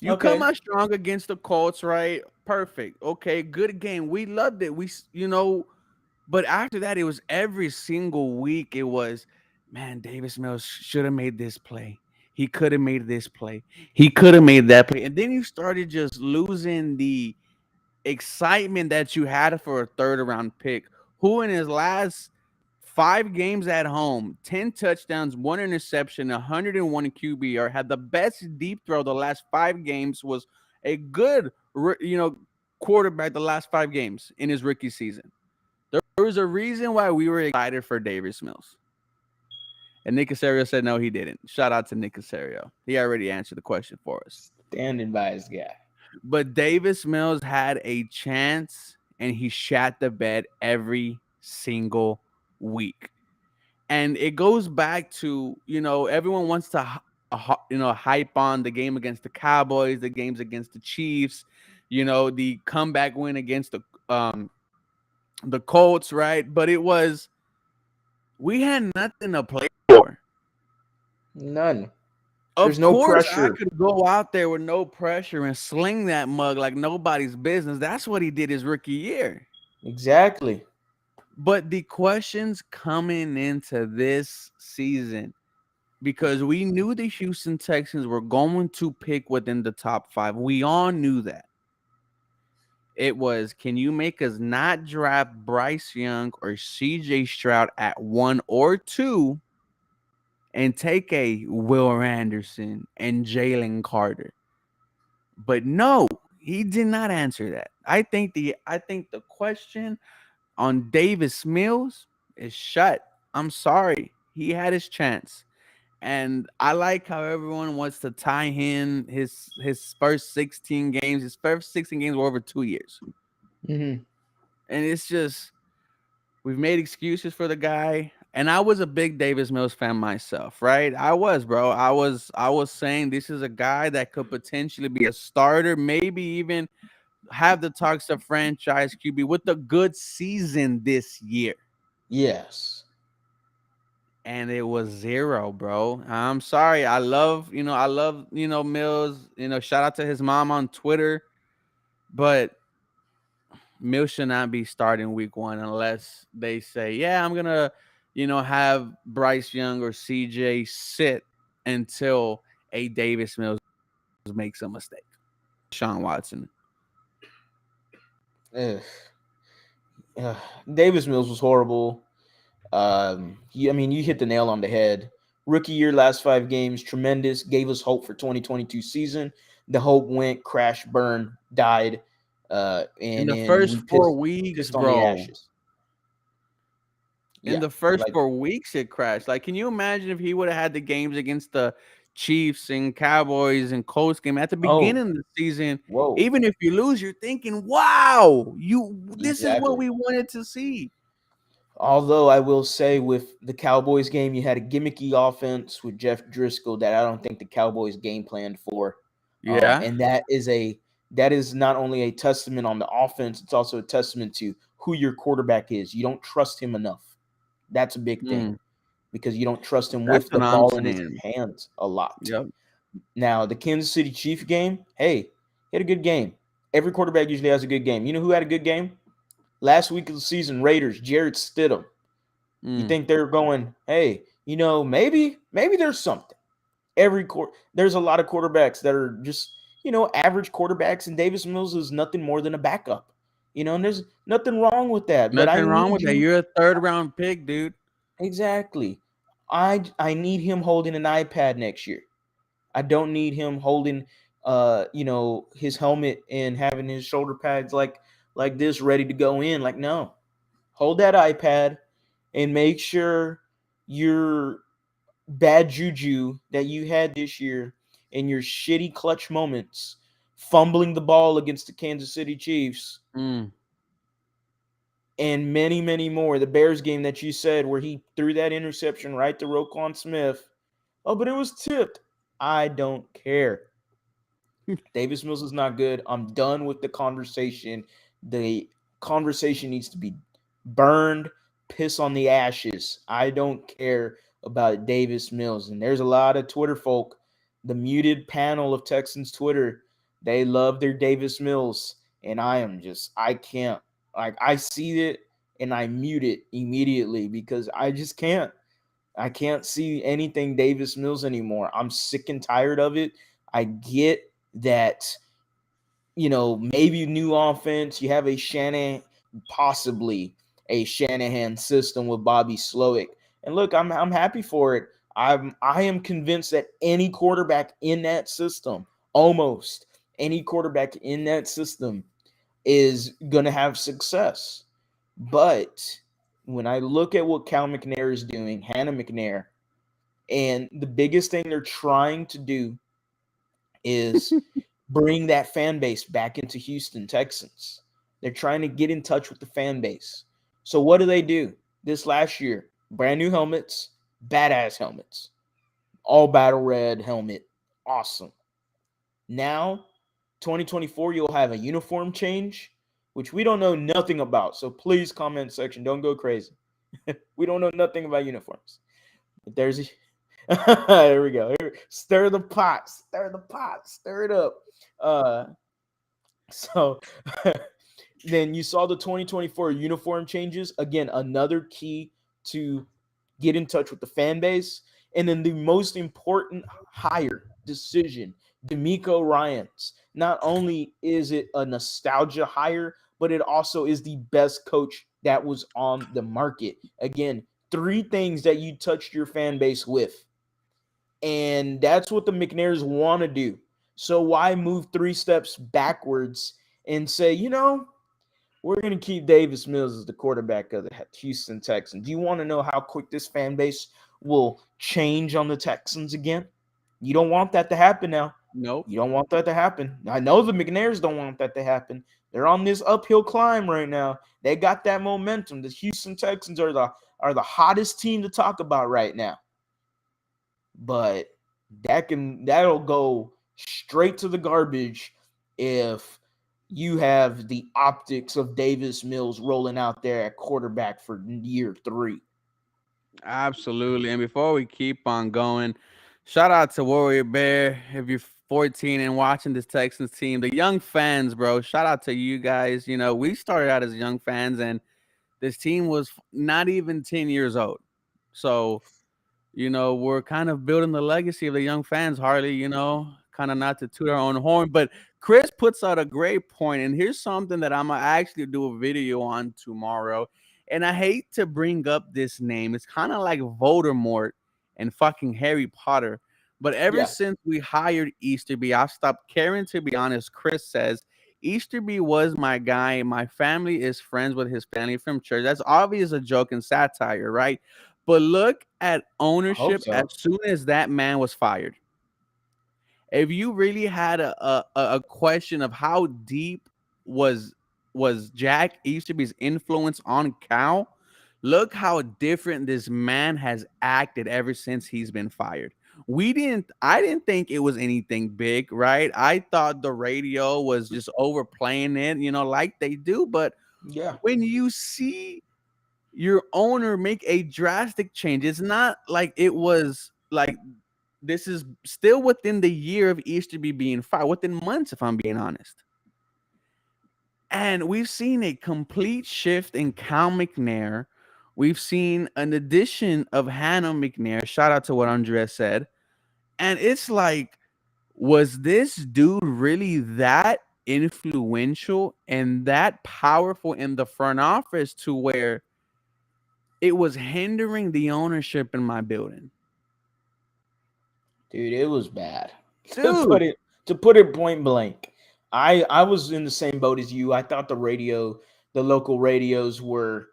You come
Okay.
out strong against the Colts, right? Perfect. Okay, good game. We loved it. But after that, it was every single week. It was, man, Davis Mills should have made this play. He could have made this play. He could have made that play. And then you started just losing the excitement that you had for a third round pick, who in his last 5 games at home, 10 touchdowns, 1 interception, 101 QBR, had the best deep throw the last 5 games, was a good, quarterback the last 5 games in his rookie season. There was a reason why we were excited for Davis Mills. And Nick Casario said no, he didn't. Shout out to Nick Casario. He already answered the question for us.
Standing by his guy.
But Davis Mills had a chance and he shat the bed every single week. And it goes back to, everyone wants to, hype on the game against the Cowboys, the games against the Chiefs, the comeback win against the Colts, right? But we had nothing to play for.
None.
Of
There's no
course, I
pressure.
could go out there with no pressure and sling that mug like nobody's business. That's what he did his rookie year.
Exactly.
But the questions coming into this season, because we knew the Houston Texans were going to pick within the top 5. We all knew that. It was, can you make us not draft Bryce Young or CJ Stroud at 1 or 2 and take a Will Anderson and Jalen Carter? But no, he did not answer that. I think the question on Davis Mills is shut. I'm sorry. He had his chance. And I like how everyone wants to tie in his first 16 games. His first 16 games were over 2 years.
Mm-hmm.
And it's just, we've made excuses for the guy. And I was a big Davis Mills fan myself, right? I was, bro. I was saying this is a guy that could potentially be a starter, maybe even have the talks of franchise QB with a good season this year.
Yes.
And it was 0, bro. I'm sorry. I love Mills. Shout out to his mom on Twitter. But Mills should not be starting week 1 unless they say, yeah, I'm gonna, have Bryce Young or CJ sit until a Davis Mills makes a mistake. Sean Watson.
Ugh. Ugh. Davis Mills was horrible. You hit the nail on the head. Rookie year, last 5 games, tremendous. Gave us hope for 2022 season. The hope went, crash, burn, died,
In
and
the
then
first
we
4 weeks,
pissed on the
bro.
ashes.
In
Yeah,
the first
like
4 weeks, it crashed. Like, can you imagine if he would have had the games against the Chiefs and Cowboys and Colts game at the
Oh,
beginning of the season,
whoa,
even if you lose, you're thinking, "Wow, this is what
exactly.
we wanted to see."
Although I will say with the Cowboys game, you had a gimmicky offense with Jeff Driscoll that I don't think the Cowboys game planned for,
Yeah.
and that is not only a testament on the offense, it's also a testament to who your quarterback is. You don't trust him enough. That's a big thing
Mm,
because you don't trust him
that's
with the
what I'm
ball in his
saying.
hands a lot.
Yep.
Now the Kansas City Chief game, hey, he had a good game. Every quarterback usually has a good game. You know who had a good game? Last week of the season, Raiders, Jarrett Stidham. You
Mm.
think they're going, hey, maybe there's something. There's a lot of quarterbacks that are just, average quarterbacks, and Davis Mills is nothing more than a backup. And there's nothing wrong with that. But I
Nothing wrong
need
with that.
you
You're a third round pick, dude.
exactly. I need him holding an iPad next year. I don't need him holding his helmet and having his shoulder pads like this ready to go in. Like, no. Hold that iPad and make sure your bad juju that you had this year and your shitty clutch moments, fumbling the ball against the Kansas City Chiefs,
Mm.
and many, many more. The Bears game that you said where he threw that interception right to Roquan Smith. Oh, but it was tipped. I don't care. Davis Mills is not good. I'm done with the conversation. The conversation needs to be burned, piss on the ashes. I don't care about Davis Mills. And there's a lot of Twitter folk, the muted panel of Texans Twitter, they love their Davis Mills. And I can't. Like, I see it and I mute it immediately because I just can't. I can't see anything Davis Mills anymore. I'm sick and tired of it. I get that, maybe new offense. You have possibly a Shanahan system with Bobby Slowick. And look, I'm happy for it. I am convinced that any quarterback in that system, almost any quarterback in that system, is gonna have success. But when I look at what Cal McNair is doing, Hannah McNair, and the biggest thing they're trying to do is bring that fan base back into Houston Texans. They're trying to get in touch with the fan base. So what do? This last year? Brand new helmets, badass helmets, all battle red helmet, awesome. Now, 2024, you'll have a uniform change, which we don't know nothing about. So please, comment section, don't go crazy. We don't know nothing about uniforms. But there's there we go. Stir the pot, stir the pot, stir it up. Uh, so then you saw the 2024 uniform changes. Again, another key to get in touch with the fan base. And then the most important hire decision, D'Amico Ryans. Not only is it a nostalgia hire, but it also is the best coach that was on the market. Again, three things that you touched your fan base with. And that's what the McNairs want to do. So why move three steps backwards and say, we're going to keep Davis Mills as the quarterback of the Houston Texans? Do you want to know how quick this fan base will change on the Texans again? You don't want that to happen now.
Nope.
You don't want that to happen. I know the McNairs don't want that to happen. They're on this uphill climb right now. They got that momentum. The Houston Texans are the hottest team to talk about right now. But that'll go straight to the garbage if you have the optics of Davis Mills rolling out there at quarterback for year 3.
Absolutely. And before we keep on going, shout out to Warrior Bear. If you're 14 and watching this Texans team, the young fans, bro, shout out to you guys. We started out as young fans, and this team was not even 10 years old. So, we're kind of building the legacy of the young fans, Harley, kind of not to toot our own horn. But Chris puts out a great point, and here's something that I'm going to actually do a video on tomorrow. And I hate to bring up this name. It's kind of like Voldemort and fucking Harry Potter. But ever
Yeah.
since we hired Easterby, I've stopped caring, to be honest. Chris says, Easterby was my guy. My family is friends with his family from church. That's obvious a joke and satire, right? But look at
I hope
ownership as
so.
soon as that man was fired. if you really had a question of how deep was Jack Easterby's influence on Cal, look how different this man has acted ever since he's been fired. I didn't think it was anything big, right? I thought the radio was just overplaying it, like they do. But
Yeah,
when you see your owner make a drastic change, it's not like it was like this is still within the year of Easterby being fired, within months, if I'm being honest. And we've seen a complete shift in Cal McNair. We've seen an addition of Hannah McNair. Shout out to what Andres said. And it's like, was this dude really that influential and that powerful in the front office to where it was hindering the ownership in my building?
dude, it was bad. to put
Dude,
it to put it point blank. I was in the same boat as you. I thought the local radios were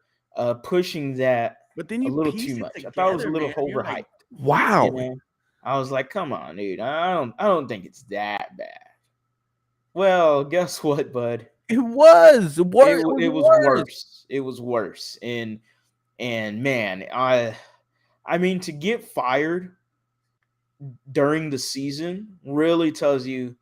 pushing that
but then
a
you
little too
piece it
much. I thought it was a
together,
little
man. You're like,
overhyped. You
wow,
know, I was like, come on, dude. I don't think it's that bad. Well, guess what, bud?
it was worse. It was
It was
worse.
worse. It was worse. And man, I mean, to get fired during the season really tells you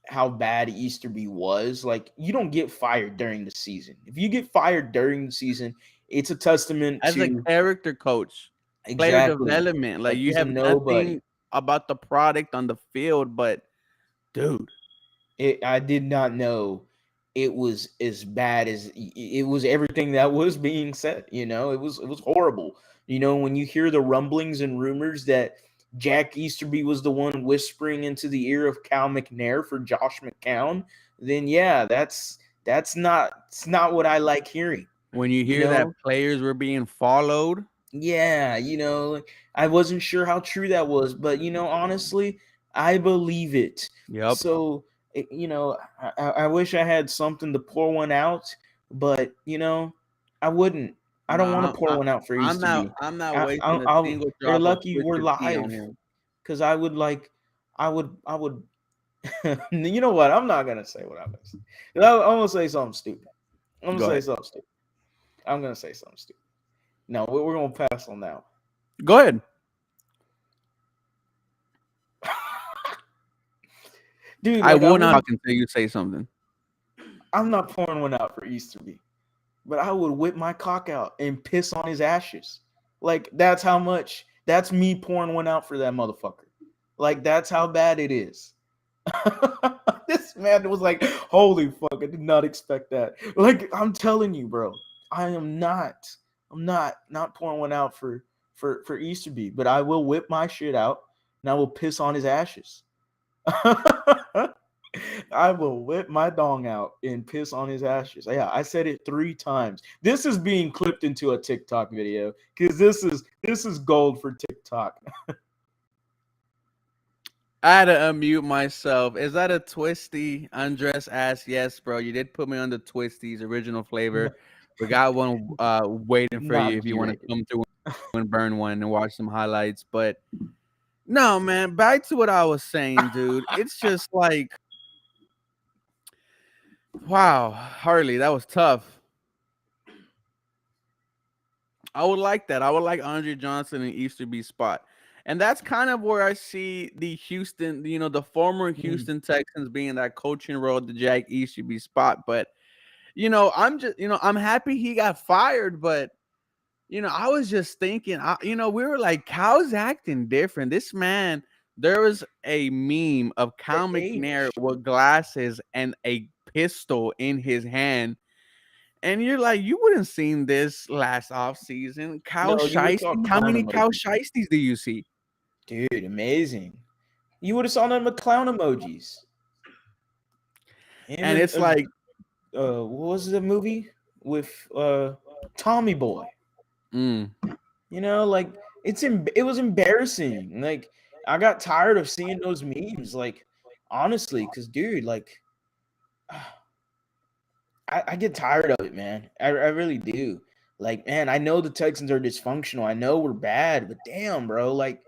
how bad Easterby was. Like, you don't get fired during the season. If you get fired during the season, it's a testament
As a
to
character coach, player
exactly
development, like
like
you
he's a
have nothing
nobody.
about the product on the field, but dude,
I did not know it was as bad as it was. Everything that was being said, it was horrible. When you hear the rumblings and rumors that Jack Easterby was the one whispering into the ear of Cal McNair for Josh McCown, then yeah, it's not what I like hearing.
when you
You
hear that
know,
players were being followed,
yeah, like, I wasn't sure how true that was, but honestly, I believe it.
yep.
So, I wish I had something to pour one out, but I wouldn't. I
No,
don't want to pour one out for Easterby.
I'm not wasting a single
They're
drop of
lucky we're
twisted tea on
live,
him.
because I would. You know what? I'm not gonna say what I'm gonna say. I'm gonna say something stupid. I'm gonna
Go
say
ahead.
something stupid. I'm gonna say something stupid. No, we're gonna pass on that.
Go ahead.
Dude,
I
like I
will not
wouldn't.
talk until you say something.
I'm not pouring one out for Easterby, but I would whip my cock out and piss on his ashes. Like, that's how much. That's me pouring one out for that motherfucker. Like, that's how bad it is. This man was like, "Holy fuck! I did not expect that." Like, I'm telling you, bro, I am not. I'm not pouring one out for Easterby, but I will whip my shit out and I will piss on his ashes. I will whip my dong out and piss on his ashes. Yeah, I said it 3 times. This is being clipped into a TikTok video because this is gold for TikTok.
I had to unmute myself. Is that a twisty? Andres asked, yes, bro. You did put me on the twisties, original flavor. We got one waiting for you
Not
if you want to
G-rated.
come through and burn one and watch some highlights. But no, man, back to what I was saying, dude. It's just like, wow, Harley, that was tough. I would like that. I would like Andre Johnson and Easterby spot. And that's kind of where I see the Houston, the former
Mm.
Houston Texans being that coaching role, the Jack Easterby spot. But, I'm just, I'm happy he got fired. But, I was just thinking, we were like, Cal's acting different. This man, there was a meme of
The
Cal McNair
age.
with glasses and a pistol in his hand, and you're like, you wouldn't seen this last off season. Kyle
No, you would have saw
Shiesty. How
clown
many Kyle
emojis.
Shiesties do you see?
Dude, amazing. You would have saw them with clown emojis. Him
And
and
it's like,
what was the movie with Tommy Boy?
mm,
Like, it was embarrassing. Like, I got tired of seeing those memes. Like, honestly, because dude, like, I get tired of it, man. I really do. Like, man, I know the Texans are dysfunctional. I know we're bad, but damn, bro, like,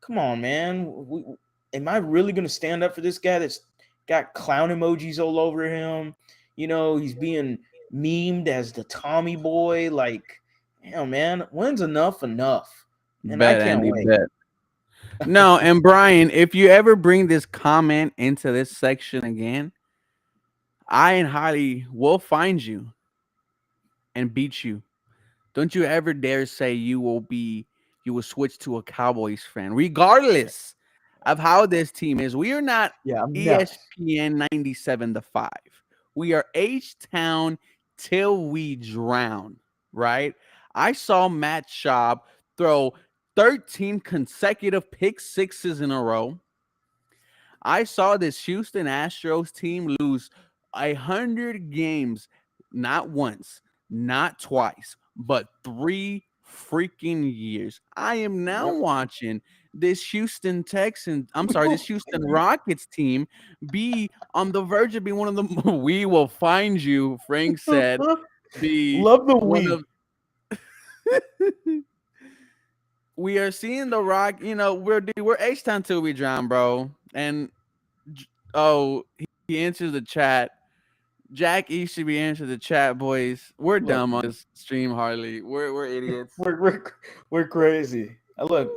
come on, man. am I really going to stand up for this guy that's got clown emojis all over him? He's being memed as the Tommy boy. Like, damn, man, when's enough enough? And I
Bet,
can't
Andy,
wait.
bet. No, and Brian, if you ever bring this comment into this section again, I and Holly will find you and beat you. Don't you ever dare say you will switch to a Cowboys fan, regardless of how this team is. We are not
Yeah, I'm not.
ESPN 97 to 5. We are H Town till we drown, right? I saw Matt Schaub throw 13 consecutive pick sixes in a row. I saw this Houston Astros team lose 100 games, not once, not twice, but 3 freaking years. I am now
Yep.
watching this Houston Texans, I'm sorry, this Houston Rockets team be on the verge of being one of the we will find you, Frank said, be
Love the
one
week.
of we are seeing the Rock, we're H Town till we drown, bro. And oh, he answers the chat. Jack E should be answering the chat, boys. We're
Look,
dumb on this stream, Harley. We're idiots.
we're we're, we're crazy. Look.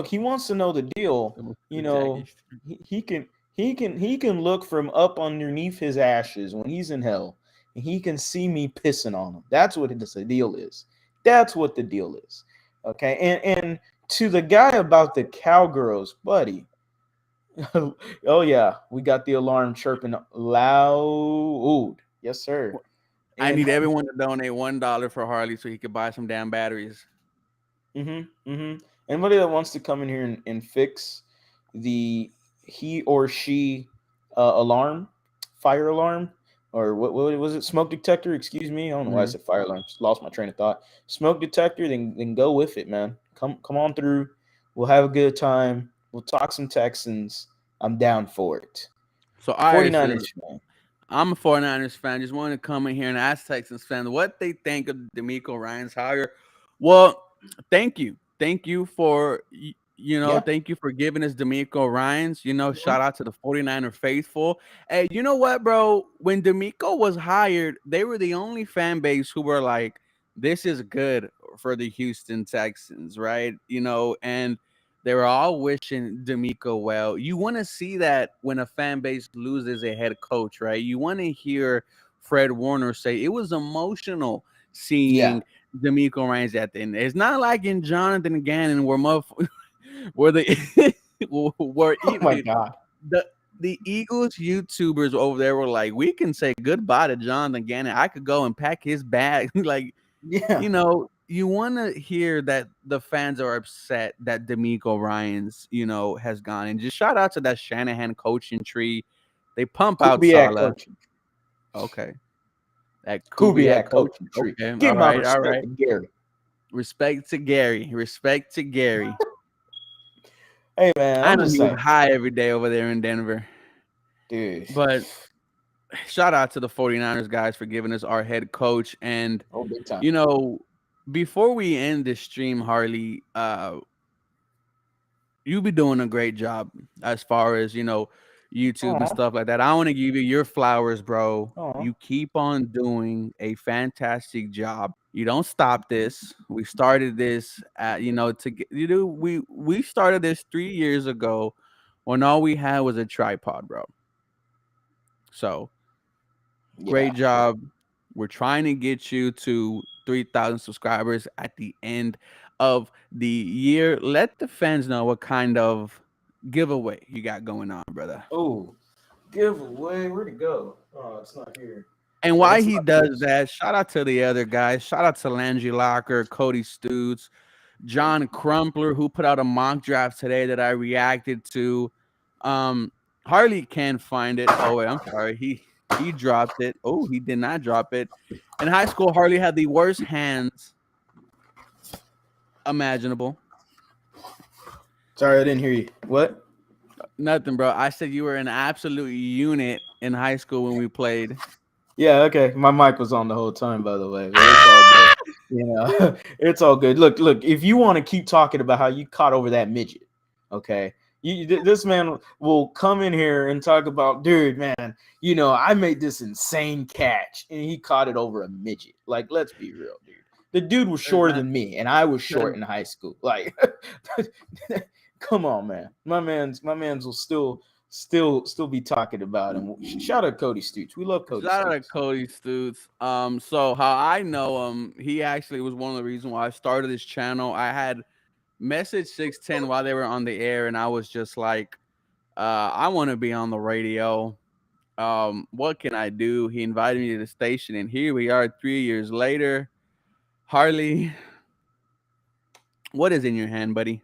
He wants to know the deal.
Jack E.
He can look from up underneath his ashes when he's in hell, and he can see me pissing on him. That's what the deal is. That's what the deal is. Okay, and to the guy about the cowgirls, buddy. Oh yeah, we got the alarm chirping loud. Yes, sir.
I
And
need everyone to donate $1 for Harley so he could buy some damn batteries.
Anybody that wants to come in here and fix the he or she alarm, fire alarm, or what was it? Smoke detector? Excuse me. I don't know why I said fire alarm. Just lost my train of thought. Smoke detector. Then go with it, man. Come on through. We'll have a good time. We'll talk some Texans. I'm down for it.
So, all right,
49ers fan.
I'm a 49ers fan. Just wanted to come in here and ask Texans fans what they think of D'Amico Ryan's hire. Well, thank you. Thank you for,
Yeah.
thank you for giving us D'Amico Ryans. Shout out to the 49er faithful. Hey, you know what, bro? When D'Amico was hired, they were the only fan base who were like, this is good for the Houston Texans, right? And they were all wishing D'Amico well. You want to see that when a fan base loses a head coach, right? You want to hear Fred Warner say it was emotional
Yeah.
seeing D'Amico Ryans at the end. It's not like in Jonathan Gannon where the where
Oh my
even
God.
the Eagles YouTubers over there were like, we can say goodbye to Jonathan Gannon. I could go and pack his bag. Like,
Yeah.
you want to hear that the fans are upset that D'Amico Ryans, has gone. And just shout out to that Shanahan coaching tree. They pump out
Kubiak
Salah.
coaching.
Okay. That
Kubiak
Kubiak
coaching
coaching.
tree.
Okay.
Give
All
my
right. All
respect
right.
to Gary.
Respect to Gary. Respect to Gary.
Hey man,
I
I'm
know
just
he was
saying,
high every day over there in Denver.
dude.
But shout out to the 49ers guys for giving us our head coach. And,
Oh, big time.
before we end this stream, Harley, you be doing a great job as far as, YouTube and
Aw.
stuff like that. I want to give you your flowers, bro.
Aw.
You keep on doing a fantastic job. You don't stop this. We started this at, to get, we started this 3 years ago when all we had was a tripod, bro. So great
Yeah.
job. We're trying to get you to 3,000 subscribers at the end of the year. Let the fans know what kind of giveaway you got going on, brother.
Oh, giveaway. Where'd it go? Oh, it's not here.
And why
It's
he
not
does
this.
that, shout out to the other guys. Shout out to Landry Locker, Cody Stutes, John Crumpler, who put out a mock draft today that I reacted to. Harley can't find it. Oh, wait, I'm sorry. He dropped it. Oh, he did not drop it. In high school, Harley had the worst hands imaginable.
Sorry, I didn't hear you. What?
Nothing, bro. I said you were an absolute unit in high school when we played.
Yeah, okay. My mic was on the whole time, by the way. But it's all good. It's all good. Look. If you want to keep talking about how you caught over that midget, okay, This man will come in here and talk about, dude, man, I made this insane catch and he caught it over a midget. Like, let's be real, dude. The dude was
There's
shorter
not,
than me, and I was short
there's,
in high school. Like, come on, man. My man's will still be talking about him. Shout out Cody Stoots. We love Cody
Shout out to
Stoots.
Cody Stoots. So how I know him, he actually was one of the reasons why I started this channel. I had message 610 while they were on the air, and I was just like, I want to be on the radio. What can I do? He invited me to the station, and here we are 3 years later. Harley, what is in your hand, buddy?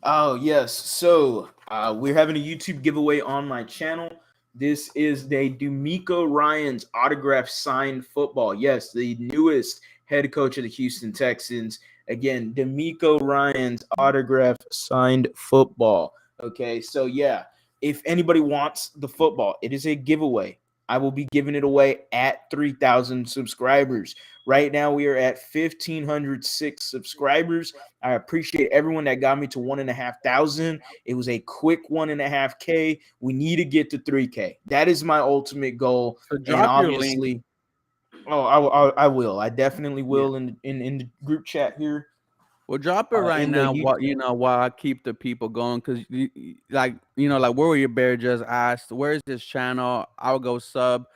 Oh, yes. So we're having a YouTube giveaway on my channel. This is the D'Amico Ryans autograph signed football. Yes, the newest head coach of the Houston Texans. Again, D'Amico Ryans autograph signed football. Okay, so yeah, if anybody wants the football, it is a giveaway. I will be giving it away at 3,000 subscribers. Right now, we are at 1,506 subscribers. I appreciate everyone that got me to 1,500. It was a quick 1.5K. We need to get to 3K. That is my ultimate goal.
So
And
drop your link.
obviously, I will. I definitely
Yeah.
will in the group chat here.
Well, drop it right
In the
now.
YouTube.
While I keep the people going, because like where were your bear just asked, where's this channel? I'll go sub.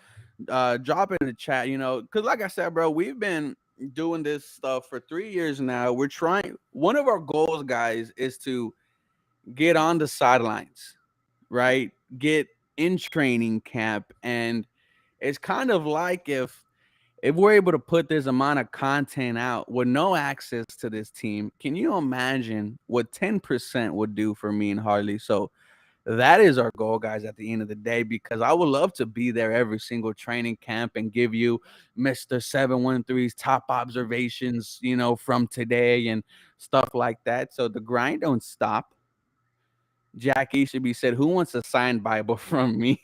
Drop it in the chat. Because like I said, bro, we've been doing this stuff for 3 years now. We're trying. One of our goals, guys, is to get on the sidelines, right? Get in training camp, and it's kind of like if we're able to put this amount of content out with no access to this team, can you imagine what 10% would do for me and Harley? So that is our goal, guys, at the end of the day, because I would love to be there every single training camp and give you Mr. 713's top observations, from today and stuff like that. So the grind don't stop. Jackie should be said, who wants a signed Bible from me?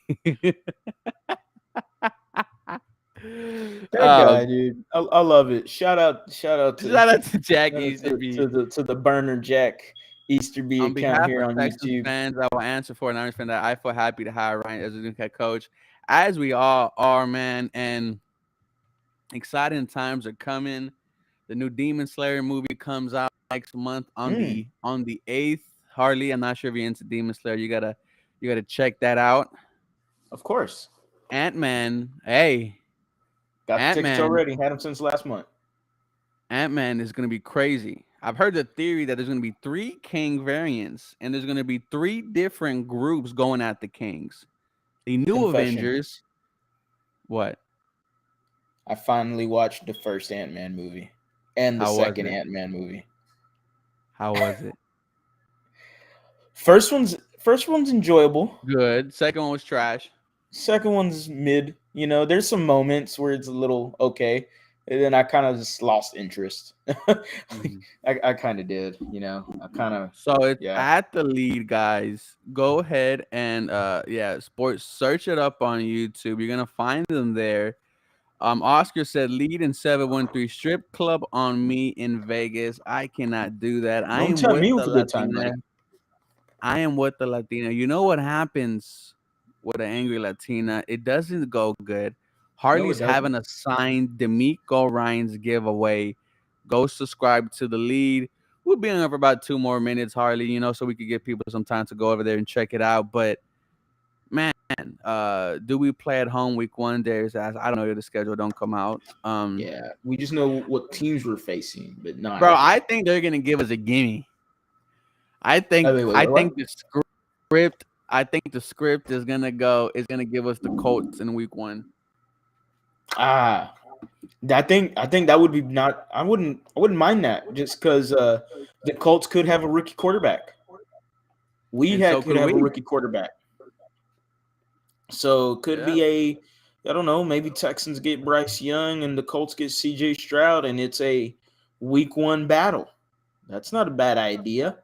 That guy, dude. I love it. Shout out to
Shout out to Jackie should be.
to the burner Jack Easterby
On
account
behalf
here
of
on
Texans
YouTube.
fans, I will answer for and understand that I feel happy to hire Ryan as a new head coach, as we all are, man. And exciting times are coming. The new Demon Slayer movie comes out next month on
Mm,
the 8th. Harley, I'm not sure if you're into Demon Slayer. You gotta check that out.
of course.
Ant-Man, hey,
Got the tickets
Ant-Man,
already. Had them since last month.
Ant-Man is gonna be crazy. I've heard the theory that there's gonna be 3 King variants, and there's gonna be 3 different groups going at the Kings. The new
Confession.
Avengers. What?
I finally watched the first Ant-Man movie and the
How was
second
it?
Ant-Man movie.
How was it?
First one's enjoyable.
Good. Second one was trash.
Second one's mid. There's some moments where it's a little okay. And then I kind of just lost interest.
Mhm.
I kind of did, I kind of,
So it's
yeah.
at the lead, guys. Go ahead and sports. Search it up on YouTube. You're gonna find them there. Oscar said lead in 713 strip club on me in Vegas. I cannot do that. I
Don't
am
tempt
with
me
the
with a good time,
Latina.
buddy.
I am with the Latina. You know what happens with an angry Latina? It doesn't go good.
No, it
Harley's
doesn't.
having a signed D'Amico Ryan's giveaway. Go subscribe to the lead. We'll be on for about 2 more minutes, Harley, so we could give people some time to go over there and check it out. But man, do we play at home week 1? There's I don't know if the schedule don't come out.
Yeah, we just know what teams we're facing, but not
Bro,
who.
I think they're gonna give us a gimme. I
Oh,
think
wait,
I
what?
think the script is gonna give us the Colts in week 1.
Ah, I think that would be not. I wouldn't mind that just because the Colts could have a rookie quarterback.
And so
Could
could
have a
we.
rookie quarterback, so could
Yeah.
be I don't know, maybe Texans get Bryce Young and the Colts get C.J. Stroud, and it's a week 1 battle. That's not a bad idea.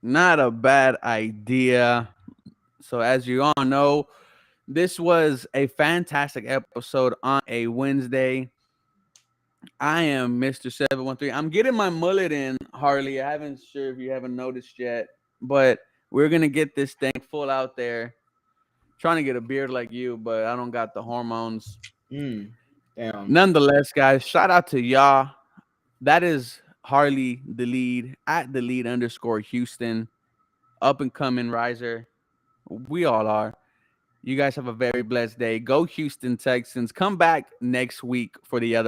Not a bad idea. So as you all know, this was a fantastic episode on a Wednesday. I am Mr. 713. I'm getting my mullet in, Harley. I haven't sure if you haven't noticed yet, but we're gonna get this thing full out there. Trying to get a beard like you, but I don't got the hormones.
Mm, damn.
Nonetheless, guys, shout out to y'all. That is Harley, the lead at the lead underscore Houston, up and coming riser. We all are. You guys have a very blessed day. Go Houston Texans. Come back next week for the other